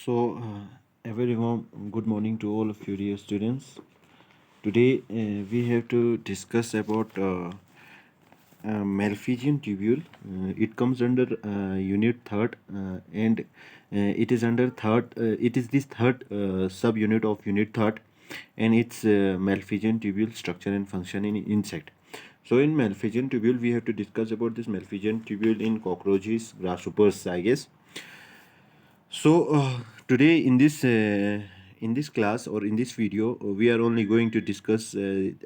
A very warm good morning to all of you, dear students. Today, we have to discuss about Malpighian tubule. It comes under unit third, and it is under third. It is this third subunit of unit third, and it's Malpighian tubule structure and function in insect. So in Malpighian tubule, we have to discuss about this Malpighian tubule in cockroaches, grasshoppers, I guess. Today in this class or in this video, we are only going to discuss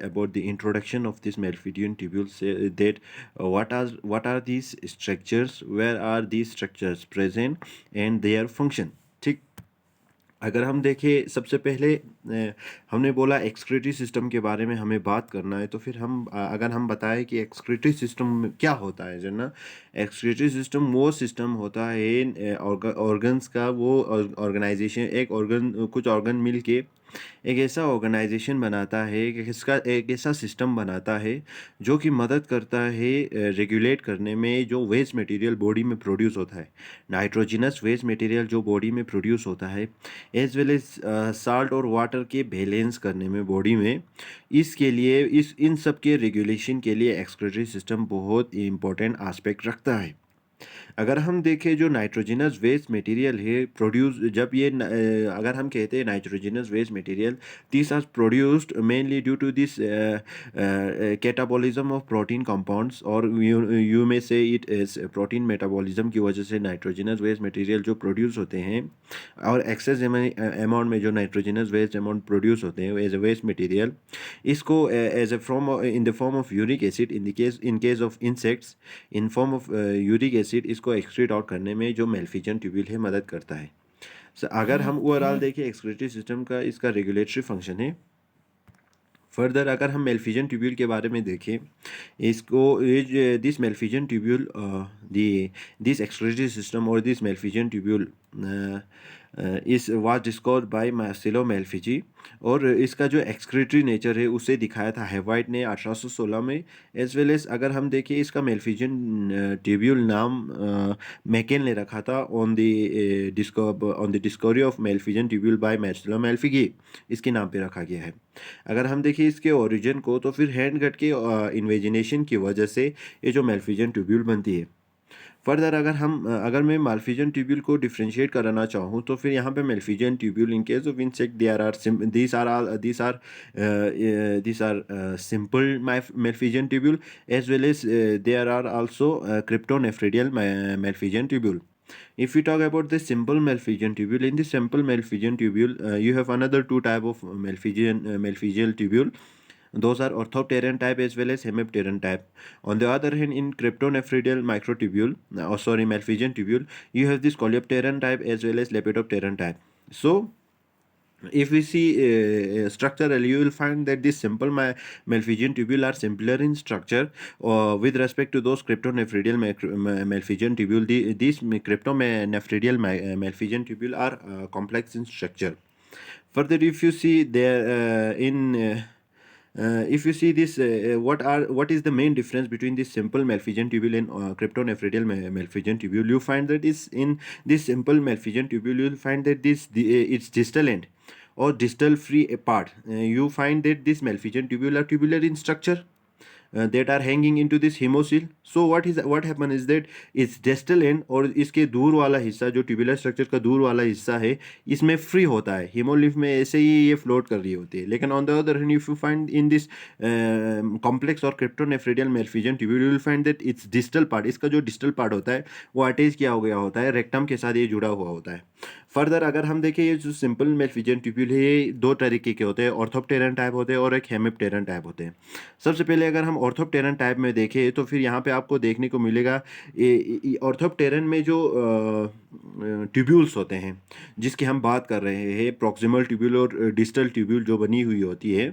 about the introduction of this Malpighian tubules. That what are these structures, where are these structures present, and their function. ठीक. अगर हम देखें सबसे पहले हमने बोला excretory system के बारे में हमें बात करना है, तो फिर अगर हम बताएं कि एक्सक्रीटरी सिस्टम क्या होता है, जो ना एक्सक्रीटरी सिस्टम वो सिस्टम होता है ऑर्गन्स का, वो ऑर्गेनाइजेशन एक ऑर्गन कुछ ऑर्गन मिल के एक ऐसा ऑर्गेनाइजेशन बनाता है, एक ऐसा सिस्टम बनाता है जो कि मदद करता है रेगुलेट करने में जो वेस्ट मटेरियल बॉडी में प्रोड्यूस होता है, नाइट्रोजिनस वेस्ट मटेरियल जो बॉडी में प्रोड्यूस होता है, एज वेल एज साल्ट और वाटर के बैलेंस करने में बॉडी में। इसके लिए इन सब के रेगुलेशन के लिए एक्सक्रीटरी सिस्टम बहुत इंपॉर्टेंट एस्पेक्ट रखता है। अगर हम देखें जो नाइट्रोजनस वेस्ट मटेरियल है प्रोड्यूस, जब ये अगर हम कहते हैं nitrogenous waste material, this are produced mainly due to this catabolism of protein compounds, और यू में से इट इज प्रोटीन मेटाबॉलिज्म की वजह से नाइट्रोजनस वेस्ट मटेरियल जो प्रोड्यूस होते हैं, और एक्सेस अमाउंट में जो नाइट्रोजनस वेस्ट अमाउंट प्रोड्यूस होते हैं एज ए वेस्ट मटेरियल, इसको as a form in the form of uric acid, in case of insects in form of uric acid, इसको एक्सक्रीट आउट करने में जो मेल्फिजन ट्यूब्यूल है मदद करता है। अगर हम ओवरऑल देखें एक्सक्रीटरी सिस्टम का, इसका रेगुलेटरी फंक्शन है। फर्दर अगर हम मेल्फिजन ट्यूब्यूल के बारे में देखें, इसको this मेल्फिजन tubule this excretory system और दिस मेल्फिजन ट्यूब्यूल इस वाज डिस्कवर्ड बाय मार्सेलो मेल्फिजी, और इसका जो एक्सक्रीटरी नेचर है उसे दिखाया था हेवाइट ने 1816 में। एज वेल एज अगर हम देखें, इसका मेल्फिजन ट्यूब्यूल नाम मैकेन ने रखा था on the discovery of Malpighian tubule by Marcello Malpighi, इसके नाम पे रखा गया है। अगर हम देखें इसके ओरिजिन को, तो फिर हैंड गट के इन्वेजिनेशन की वजह से ये जो मेल्फिजन ट्यूब्यूल बनती है। फर्दर अगर मैं माल्फिजन ट्यूब्यूल को डिफ्रेंशिएट कराना चाहूँ, तो फिर यहाँ पे मेल्फिजन tubule in case of insect these are simple मेल्फिजन tubule, as well as there are also cryptonephridial मेल्फिजन tubule. If we talk about the simple Malpighian tubule, in the simple Malpighian tubule, you have another two type of Malpighian tubule. Those are orthopteran type as well as hemipteran type. On the other hand, in cryptonephridial microtubule, Malpighian tubule, you have this coleopteran type as well as lepidopteran type. So, if we see structurally, you will find that this simple Malpighian tubule are simpler in structure with respect to those cryptonephridial Malpighian tubule. These cryptonephridial Malpighian tubule are complex in structure. Further, if you see there if you see this, what is the main difference between this simple Malpighian tubule and cryptonephridial Malpighian tubule? You find that is in this simple Malpighian tubule, you will find that its distal end or distal free part. You find that this Malpighian tubule are tubular in structure. That are hanging into this hemocoel. So what happen is that its distal end और इसके दूर वाला हिस्सा, जो tubular structure का दूर वाला हिस्सा है, इसमें फ्री होता है। हेमोलिम्फ में ऐसे ही ये फ्लोट कर रही होती है। लेकिन on the other hand, if you find in this complex और cryptonephridial Malpighian tubule, you will find that its distal part, इसका जो डिस्टल पार्ट होता है वो अटैच किया हो गया होता है, रेक्टम के साथ ये जुड़ा हुआ होता है। फर्दर अगर हम देखें, ये जो सिंपल मेल्फिजन ट्यूब्यूल है, ये दो तरीके के होते हैं, ऑर्थोप्टेरन टाइप होते हैं और एक हेमिप्टेरन टाइप होते हैं। सबसे पहले अगर हम ऑर्थोप्टेरन टाइप में देखें, तो फिर यहाँ पे आपको देखने को मिलेगा ऑर्थोप्टेरन में जो ट्यूब्यूल्स होते हैं जिसकी हम बात कर रहे हैं, प्रॉक्सिमल ट्यूब्यूल और डिस्टल ट्यूब्यूल जो बनी हुई होती है।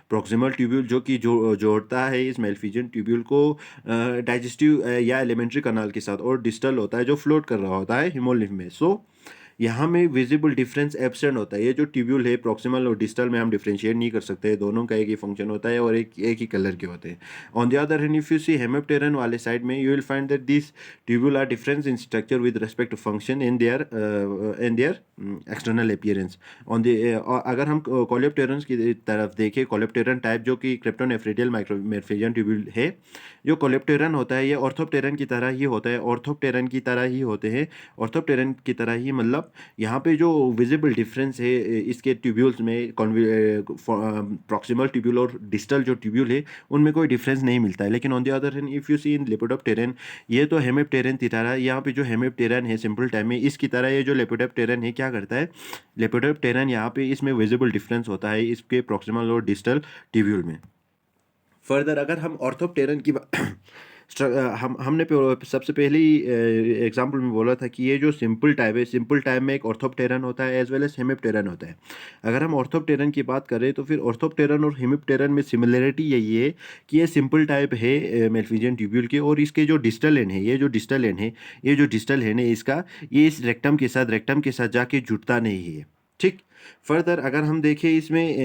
प्रॉक्सिमल ट्यूब्यूल जो कि जोड़ता है इस मेल्फिजन ट्यूब्यूल को डाइजेस्टिव या एलिमेंट्री कनाल के साथ, और डिस्टल होता है जो फ्लोट कर रहा होता है हेमोलिम्फ में। सो यहाँ में विजिबल डिफरेंस एब्सेंट होता है। ये जो ट्यूब्यूल है प्रॉक्सिमल और डिस्टल में हम डिफरेंशिएट नहीं कर सकते, दोनों का एक ही फंक्शन होता है और एक ही कलर के होते हैं। On the other hand if you see hemipteran वाले साइड में you will find that this tubule are difference in structure with respect to function in their external appearance. अगर हम कोलेप्टेरन्स की तरफ देखें, कोलेप्टेरन टाइप जो कि क्रिप्टोनेफ्रिडियल मेल्फिजियन ट्यूब्यूल है, जो कोलेप्टेरन होता है ये ऑर्थोप्टेरन की तरह ही होता है, ऑर्थोप्टेरन की तरह ही होते हैं, ऑर्थोप्टेरन की तरह ही, मतलब यहाँ पे जो विजिबल डिफरेंस है इसके ट्यूब्यूल्स में, प्रॉक्सिमल ट्यूब्यूल और डिस्टल जो ट्यूब्यूल है उनमें कोई डिफरेंस नहीं मिलता है। लेकिन on the other hand if you see in lepidopteran, ये तो हेमिप्टेरन की तरह, यहाँ पे जो हेमिप्टेरन है सिंपल टाइम में इसकी तरह, ये जो लेपिडोप्टेरन है क्या करता है, लेपिडोप्टेरन यहाँ पे इसमें विजिबल डिफरेंस होता है इसके प्रॉक्सिमल और डिस्टल ट्यूब्यूल में। फर्दर अगर हम ऑर्थोप्टेरन की हमने सबसे पहले ही एग्जाम्पल में बोला था कि ये जो सिंपल टाइप है, सिंपल टाइप में एक ऑर्थोप्टेरन होता है एज वेल एज हेमिप्टेरन होता है। अगर हम ऑर्थोप्टेरन की बात करें तो फिर ऑर्थोप्टेरन और हेमिप्टेरन में सिमिलरिटी यही है कि ये सिंपल टाइप है मेल्फिजियन ट्यूब्यूल के, और इसके जो डिस्टल एंड है, ये जो डिस्टल एंड है, ये जो डिस्टल एंड है इसका, ये इस रेक्टम के साथ जाके जुड़ता नहीं है। ठीक। फर्दर अगर हम देखें इसमें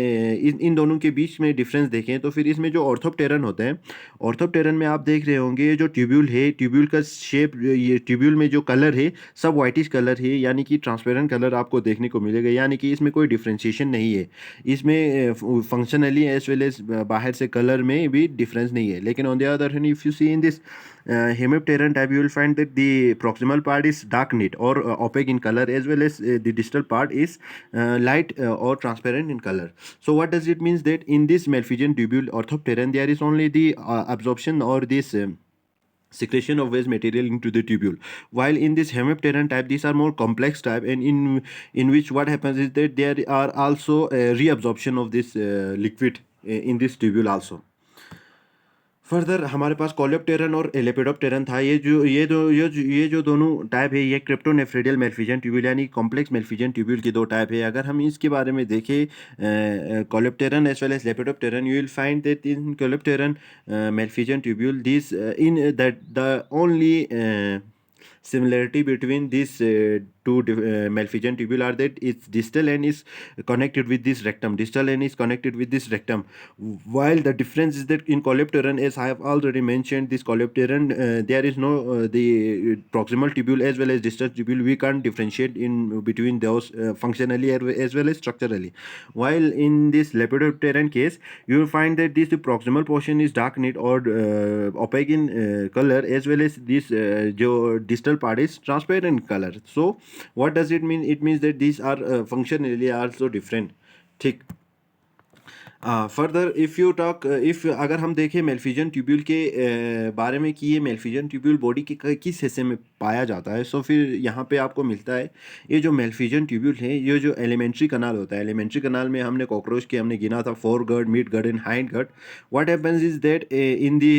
इन दोनों के बीच में डिफरेंस देखें तो फिर इसमें जो ऑर्थोप्टेरन होता है, ऑर्थोप्टेरन में आप देख रहे होंगे ये जो ट्यूब्यूल है, ट्यूब्यूल का शेप, ये ट्यूब्यूल में जो कलर है सब वाइटिश कलर है, यानी कि ट्रांसपेरेंट कलर आपको देखने को मिलेगा, यानी कि इसमें कोई डिफ्रेंशिएशन नहीं है। इसमें फंक्शनली एज वेल एज बाहर से कलर में भी डिफरेंस नहीं है। लेकिन on the other hand if you see in this hemipteran type, you will find that the proximal part is dark knit or opaque in color, as well as the distal part is light or transparent in color. So what does it means that in this Malpighian tubule orthopteran there is only the absorption or this secretion of waste material into the tubule, while in this hemipteran type these are more complex type, and in which what happens is that there are also reabsorption of this liquid in this tubule also. Further हमारे पास कोलेप्टेरन और lepidopteran था। ये जो दोनों type है ये क्रिप्टोनेफ्रिडियल मेल्फिजियन tubule यानी complex मेल्फिजियन tubule की दो टाइप है। अगर हम इसके बारे में देखें coleopteran as well as lepidopteran, you will find that in coleopteran Malpighian tubule this in that the only similarity between these two Malpighian tubule are that its distal end is connected with this rectum, distal end is connected with this rectum, while the difference is that in coleopteran, as I have already mentioned, this coleopteran there is no the proximal tubule as well as distal tubule, we can't differentiate in between those functionally as well as structurally, while in this lepidopteran case you will find that this the proximal portion is dark knit or opaque in color, as well as this जो distal part is transparent in color. So what does it mean? It means that these are functionally also different. ठीक। Further if you talk if अगर हम देखें मेल्फिजियन tubule के बारे में कि ये मेल्फिजियन ट्यूब्यूल बॉडी के किस हिस्से में पाया जाता है, सो फिर यहाँ पे आपको मिलता है ये जो मेल्फिजियन ट्यूब्यूल है, ये जो एलिमेंट्री कनाल होता है, एलिमेंट्री कनाल में हमने कॉकरोच के हमने गिना था fore gut, mid gut and hind gut. What happens is that in the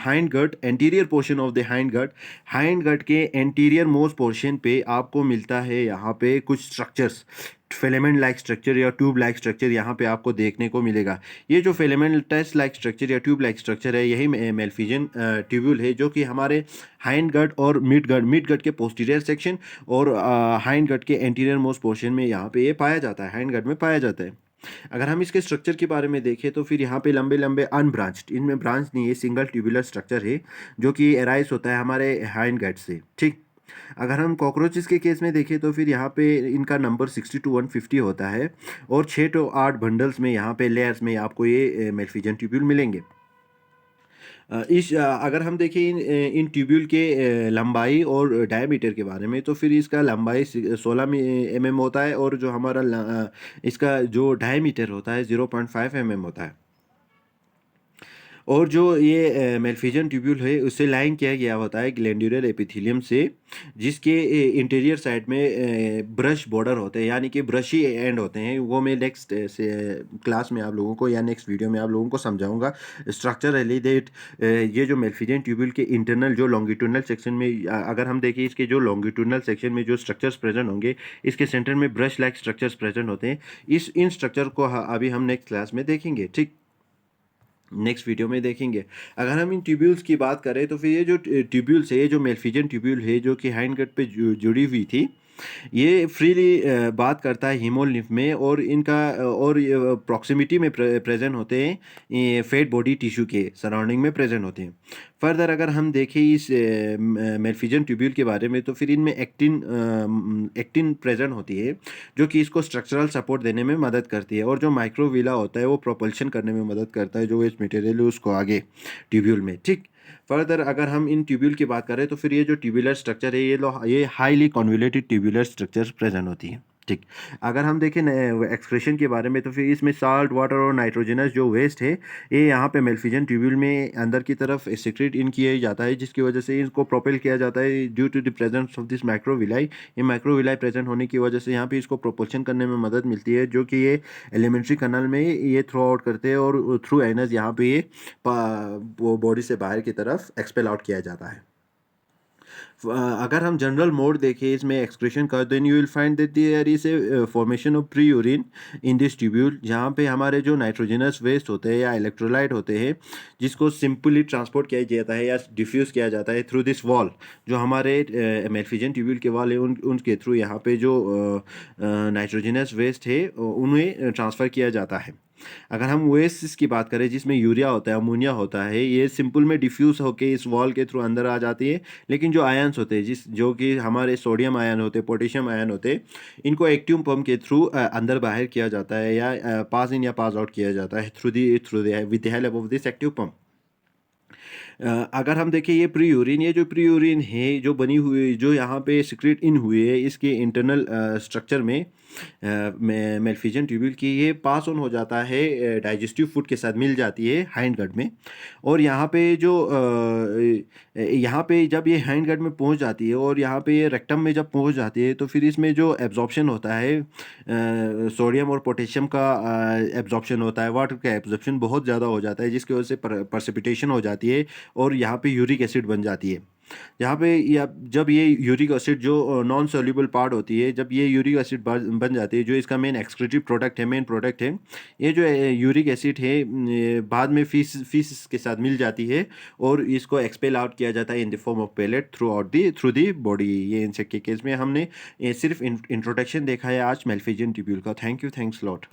hind gut, anterior portion of the hind gut के एंटीरियर मोस्ट पोर्शन पे आपको मिलता है यहाँ पे कुछ स्ट्रक्चर्स, फिलामेंट लाइक स्ट्रक्चर या ट्यूब लाइक स्ट्रक्चर यहाँ पे आपको देखने को मिलेगा। ये जो फिलामेंटस लाइक स्ट्रक्चर या ट्यूब लाइक स्ट्रक्चर है यही मेल्फिजियन ट्यूब्यूल है, जो कि हमारे हाइंड गट और मिड गट के पोस्टीरियर सेक्शन और हाइंड गट के एंटीरियर मोस्ट पोर्शन में यहाँ पे ये पाया जाता है, हाइंड गट में पाया जाता है। अगर हम इसके स्ट्रक्चर के बारे में देखें तो फिर यहाँ पे लंबे लंबे अनब्रांच्ड, इनमें ब्रांच नहीं है, सिंगल ट्यूबुलर स्ट्रक्चर है जो कि एराइज होता है हमारे हाइंड गट से। ठीक। अगर हम कॉकरोचेस के केस में देखें तो फिर यहाँ पे इनका नंबर 60 to 150 होता है, और 6 to 8 बंडल्स में यहाँ पे लेयर्स में आपको ये मेल्फिजियन ट्यूब्यूल मिलेंगे। अगर हम देखें इन ट्यूब्यूल के लंबाई और डायमीटर के बारे में तो फिर इसका लंबाई 16 mm होता है, और जो हमारा इसका जो डायमीटर होता है 0.5 mm होता है। और जो ये मेल्फिजियन ट्यूब्यूल है उससे लाइन किया गया होता है ग्लैंडुलर एपिथेलियम से, जिसके इंटीरियर साइड में ब्रश बॉर्डर होते हैं, यानी कि ब्रशी एंड होते हैं। वो मैं नेक्स्ट क्लास में आप लोगों को या नेक्स्ट वीडियो में आप लोगों को समझाऊंगा स्ट्रक्चरली दैट ये जो मेल्फिजियन ट्यूब्यूल के इंटरनल जो लॉन्गिट्यूडनल सेक्शन में अगर हम देखें इसके जो लॉन्गिट्यूडनल सेक्शन में जो स्ट्रक्चर्स प्रेजेंट होंगे, इसके सेंटर में ब्रश लाइक स्ट्रक्चर्स प्रेजेंट होते हैं। इन स्ट्रक्चर को अभी हम नेक्स्ट क्लास में देखेंगे। ठीक, नेक्स्ट वीडियो में देखेंगे। अगर हम इन ट्यूब्यूल्स की बात करें तो फिर ये जो ट्यूब्यूल्स है, ये जो मेल्फिजियन ट्यूब्यूल है जो कि हाइंड गट पे जुड़ी हुई थी, ये फ्रीली बात करता है हीमोल लिम्फ में, और इनका और ये प्रॉक्सिमिटी में प्रेजेंट होते हैं, ये फेट बॉडी टिश्यू के सराउंडिंग में प्रेजेंट होते हैं। फर्दर अगर हम देखें इस मेलफिजन ट्यूब्यूल के बारे में, तो फिर इनमें एक्टिन प्रेजेंट होती है, जो कि इसको स्ट्रक्चरल सपोर्ट देने में मदद करती है, और जो माइक्रोविला होता है वो प्रोपल्शन करने में मदद करता है जो वेस्ट मटेरियल है उसको आगे ट्यूब्यूल में। ठीक, फर्दर अगर हम इन ट्यूब्यूल की बात करें, तो फिर ये जो ट्यूबुलर स्ट्रक्चर है, ये highly convoluted tubular structure present होती है। ठीक, अगर हम देखें एक्सक्रीशन के बारे में, तो फिर इसमें साल्ट वाटर और नाइट्रोजनस जो वेस्ट है, ये यहाँ पे मेलफिजन ट्यूब्यूल में अंदर की तरफ सिक्रेट इन किया जाता है, जिसकी वजह से इसको प्रोपेल किया जाता है due to the presence of this microvilli. ये माइक्रोविलाई प्रेजेंट होने की वजह से यहाँ पे इसको प्रोपल्शन करने में मदद मिलती है, जो कि ये एलिमेंट्री कनल में ये थ्रो आउट करते हैं, और थ्रू एनस यहाँ पे ये बॉडी से बाहर की तरफ एक्सपेल आउट किया जाता है। अगर हम जनरल मोड देखें इसमें एक्सक्रीशन का, then you will find that there is a formation of pre urine in this tubule, जहाँ पे हमारे जो नाइट्रोजनस वेस्ट होते हैं या इलेक्ट्रोलाइट होते हैं, जिसको सिंपली ट्रांसपोर्ट किया जाता है या डिफ्यूज़ किया जाता है थ्रू दिस वॉल, जो हमारे मेलफिजन ट्यूब्यूल के वॉल है उनके थ्रू यहाँ पे जो नाइट्रोजनस वेस्ट है उन्हें ट्रांसफ़र किया जाता है। अगर हम ओएसिस की बात करें, जिसमें यूरिया होता है, अमोनिया होता है, ये सिंपल में डिफ्यूज़ होके इस वॉल के थ्रू अंदर आ जाती है, लेकिन जो आयन्स होते हैं जो कि हमारे सोडियम आयन होते हैं, पोटेशियम आयन होते हैं, इनको एक्टिव पंप के थ्रू अंदर बाहर किया जाता है, या पास इन या पास आउट किया जाता है through with the help of this active pump. अगर हम देखें ये प्री यूरिन, ये जो प्री यूरिन है जो बनी हुई, जो यहाँ पे सिक्रेट इन हुई है, इसके इंटरनल स्ट्रक्चर में मेलफिजन ट्यूब्यूल की, ये पास ऑन हो जाता है डाइजेस्टिव फूड के साथ मिल जाती है हाइंड गट में, और यहाँ पे जो यहाँ पे जब ये हाइंड गट में पहुँच जाती है और यहाँ पे ये रेक्टम में जब पहुँच जाती है, तो फिर इसमें जो एब्जॉर्प्शन होता है सोडियम और पोटेशियम का एब्जॉर्प्शन होता है, वाटर का एब्जॉर्प्शन बहुत ज़्यादा हो जाता है, जिसकी वजह से परसिपिटेशन हो जाती है और यहाँ पे यूरिक एसिड बन जाती है। यहाँ पे या जब ये यूरिक एसिड जो नॉन सोल्यूबल पार्ट होती है, जब ये यूरिक एसिड बन जाती है, जो इसका मेन एक्सक्रीटिव प्रोडक्ट है, मेन प्रोडक्ट है, ये जो यूरिक एसिड है ये बाद में फीस के साथ मिल जाती है, और इसको एक्सपेल आउट किया जाता है in the form of pellet through the body. ये इंसेक्ट के केस में हमने सिर्फ इंट्रोडक्शन देखा है आज मेलफिजन ट्यूब्यूल का। Thanks lot.